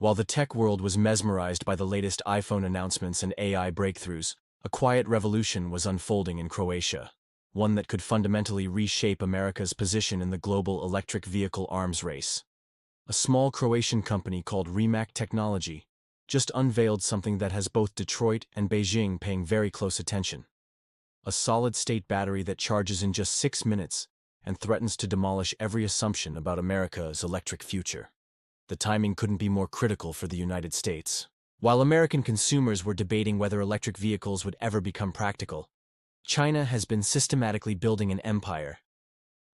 While the tech world was mesmerized by the latest iPhone announcements and AI breakthroughs, a quiet revolution was unfolding in Croatia, one that could fundamentally reshape America's position in the global electric vehicle arms race. A small Croatian company called Rimac Technology just unveiled something that has both Detroit and Beijing paying very close attention. A solid-state battery that charges in just 6 minutes and threatens to demolish every assumption about America's electric future. The timing couldn't be more critical for the United States. While American consumers were debating whether electric vehicles would ever become practical, China has been systematically building an empire.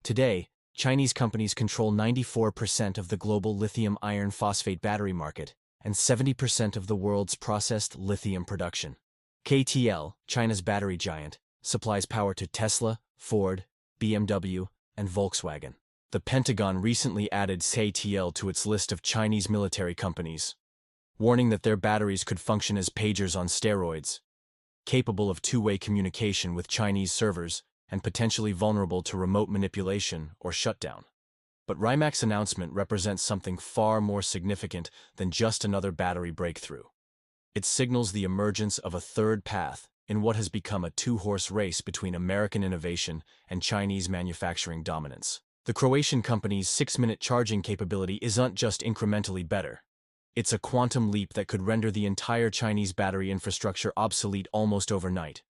Today, Chinese companies control 94% of the global lithium iron phosphate battery market and 70% of the world's processed lithium production. KTL, China's battery giant, supplies power to Tesla, Ford, BMW, and Volkswagen. The Pentagon recently added KTL to its list of Chinese military companies, warning that their batteries could function as pagers on steroids, capable of two-way communication with Chinese servers and potentially vulnerable to remote manipulation or shutdown. But Rimac's announcement represents something far more significant than just another battery breakthrough. It signals the emergence of a third path in what has become a two-horse race between American innovation and Chinese manufacturing dominance. The Croatian company's 6-minute charging capability isn't just incrementally better. It's a quantum leap that could render the entire Chinese battery infrastructure obsolete almost overnight.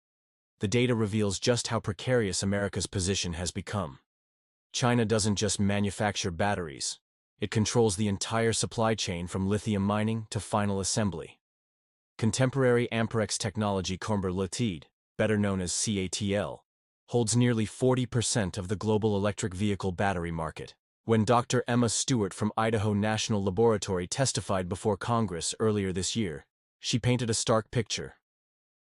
The data reveals just how precarious America's position has become. China doesn't just manufacture batteries. It controls the entire supply chain from lithium mining to final assembly. Contemporary Amperex technology Ltd, better known as CATL, holds nearly 40% of the global electric vehicle battery market. When Dr. Emma Stewart from Idaho National Laboratory testified before Congress earlier this year, she painted a stark picture.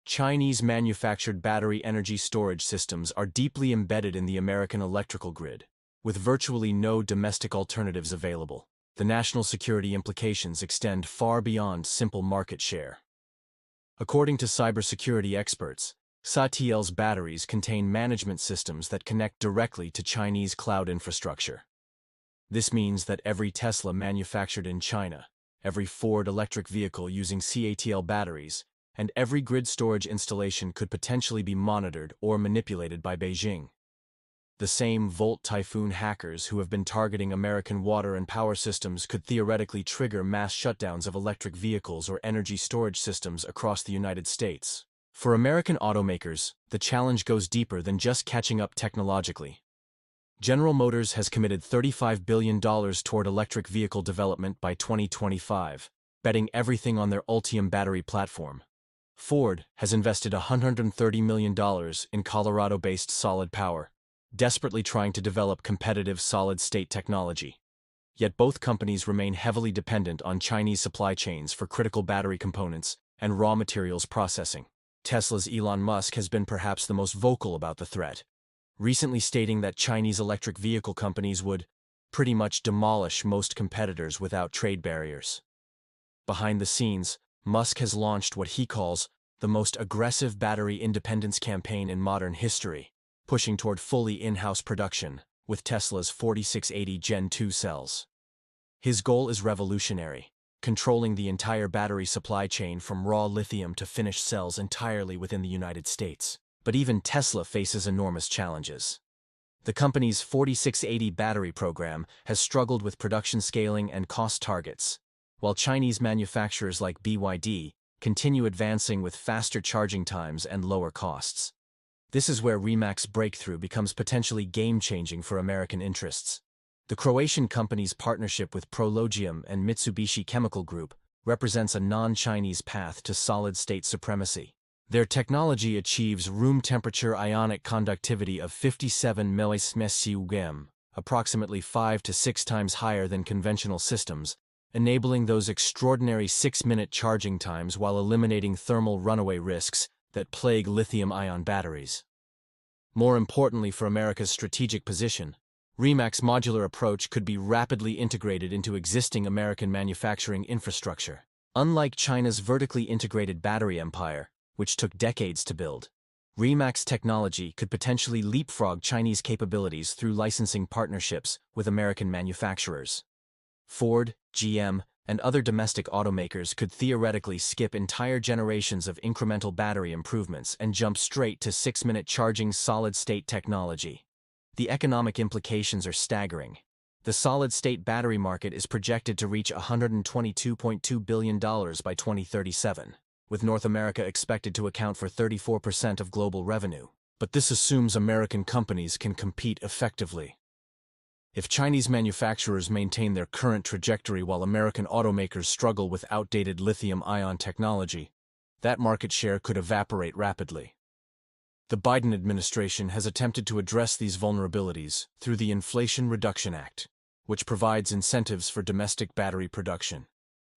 Chinese-manufactured battery energy storage systems are deeply embedded in the American electrical grid, with virtually no domestic alternatives available. The national security implications extend far beyond simple market share. According to cybersecurity experts, CATL's batteries contain management systems that connect directly to Chinese cloud infrastructure. This means that every Tesla manufactured in China, every Ford electric vehicle using CATL batteries, and every grid storage installation could potentially be monitored or manipulated by Beijing. The same Volt Typhoon hackers who have been targeting American water and power systems could theoretically trigger mass shutdowns of electric vehicles or energy storage systems across the United States. For American automakers, the challenge goes deeper than just catching up technologically. General Motors has committed $35 billion toward electric vehicle development by 2025, betting everything on their Ultium battery platform. Ford has invested $130 million in Colorado-based Solid Power, desperately trying to develop competitive solid-state technology. Yet both companies remain heavily dependent on Chinese supply chains for critical battery components and raw materials processing. Tesla's Elon Musk has been perhaps the most vocal about the threat, recently stating that Chinese electric vehicle companies would pretty much demolish most competitors without trade barriers. Behind the scenes, Musk has launched what he calls the most aggressive battery independence campaign in modern history, pushing toward fully in-house production with Tesla's 4680 Gen 2 cells. His goal is revolutionary, controlling the entire battery supply chain from raw lithium to finished cells entirely within the United States. But even Tesla faces enormous challenges. The company's 4680 battery program has struggled with production scaling and cost targets, while Chinese manufacturers like BYD continue advancing with faster charging times and lower costs. This is where Rimac's breakthrough becomes potentially game-changing for American interests. The Croatian company's partnership with Prologium and Mitsubishi Chemical Group represents a non-Chinese path to solid-state supremacy. Their technology achieves room-temperature ionic conductivity of 57 ms, approximately 5 to 6 times higher than conventional systems, enabling those extraordinary 6-minute charging times while eliminating thermal runaway risks that plague lithium-ion batteries. More importantly for America's strategic position, Rimac's modular approach could be rapidly integrated into existing American manufacturing infrastructure. Unlike China's vertically integrated battery empire, which took decades to build, Rimac's technology could potentially leapfrog Chinese capabilities through licensing partnerships with American manufacturers. Ford, GM, and other domestic automakers could theoretically skip entire generations of incremental battery improvements and jump straight to 6-minute charging solid-state technology. The economic implications are staggering. The solid-state battery market is projected to reach $122.2 billion by 2037, with North America expected to account for 34% of global revenue. But this assumes American companies can compete effectively. If Chinese manufacturers maintain their current trajectory while American automakers struggle with outdated lithium-ion technology, that market share could evaporate rapidly. The Biden administration has attempted to address these vulnerabilities through the Inflation Reduction Act, which provides incentives for domestic battery production.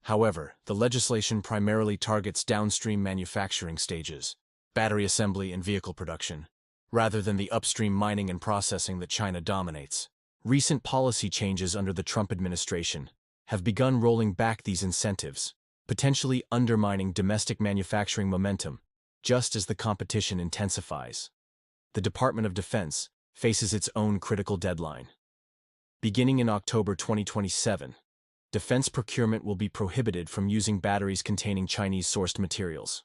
However, the legislation primarily targets downstream manufacturing stages, battery assembly and vehicle production, rather than the upstream mining and processing that China dominates. Recent policy changes under the Trump administration have begun rolling back these incentives, potentially undermining domestic manufacturing momentum, just as the competition intensifies. The Department of Defense faces its own critical deadline. Beginning in October 2027, defense procurement will be prohibited from using batteries containing Chinese-sourced materials.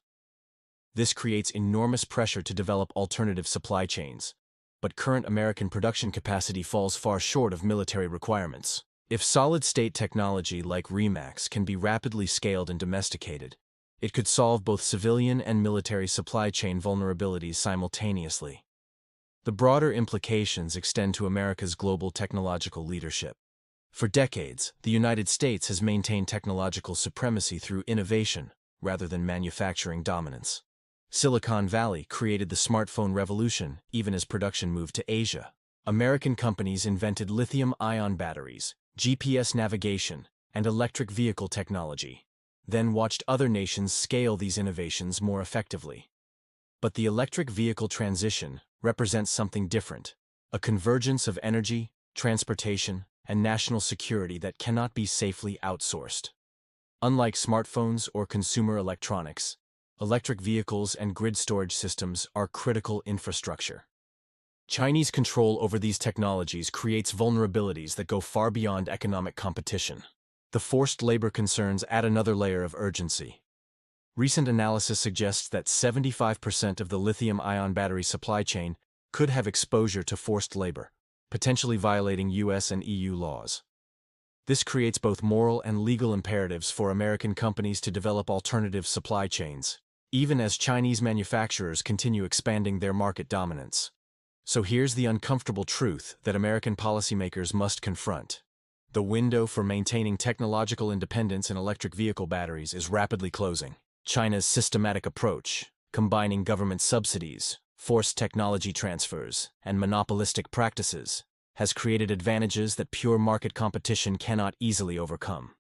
This creates enormous pressure to develop alternative supply chains, but current American production capacity falls far short of military requirements. If solid-state technology like Rimac can be rapidly scaled and domesticated, it could solve both civilian and military supply chain vulnerabilities simultaneously. The broader implications extend to America's global technological leadership. For decades, the United States has maintained technological supremacy through innovation rather than manufacturing dominance. Silicon Valley created the smartphone revolution even as production moved to Asia. American companies invented lithium-ion batteries, GPS navigation, and electric vehicle technology, then watched other nations scale these innovations more effectively. But the electric vehicle transition represents something different, a convergence of energy, transportation, and national security that cannot be safely outsourced. Unlike smartphones or consumer electronics, electric vehicles and grid storage systems are critical infrastructure. Chinese control over these technologies creates vulnerabilities that go far beyond economic competition. The forced labor concerns add another layer of urgency. Recent analysis suggests that 75% of the lithium-ion battery supply chain could have exposure to forced labor, potentially violating US and EU laws. This creates both moral and legal imperatives for American companies to develop alternative supply chains, even as Chinese manufacturers continue expanding their market dominance. So here's the uncomfortable truth that American policymakers must confront. The window for maintaining technological independence in electric vehicle batteries is rapidly closing. China's systematic approach, combining government subsidies, forced technology transfers, and monopolistic practices, has created advantages that pure market competition cannot easily overcome.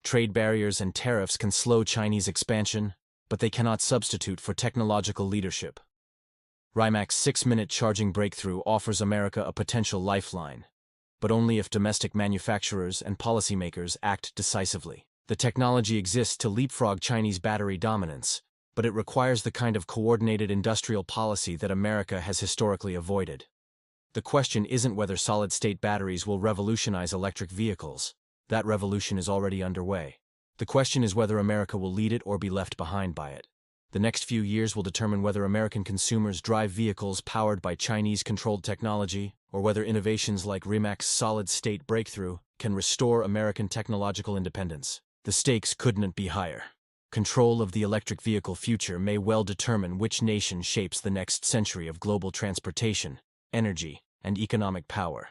Trade barriers and tariffs can slow Chinese expansion, but they cannot substitute for technological leadership. Rimac's 6-minute charging breakthrough offers America a potential lifeline, but only if domestic manufacturers and policymakers act decisively. The technology exists to leapfrog Chinese battery dominance, but it requires the kind of coordinated industrial policy that America has historically avoided. The question isn't whether solid-state batteries will revolutionize electric vehicles. That revolution is already underway. The question is whether America will lead it or be left behind by it. The next few years will determine whether American consumers drive vehicles powered by Chinese-controlled technology, or whether innovations like Rimac's solid-state breakthrough can restore American technological independence. The stakes couldn't be higher. Control of the electric vehicle future may well determine which nation shapes the next century of global transportation, energy, and economic power.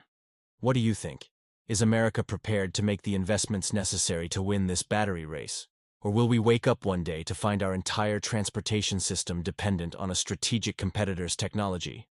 What do you think? Is America prepared to make the investments necessary to win this battery race? Or will we wake up one day to find our entire transportation system dependent on a strategic competitor's technology?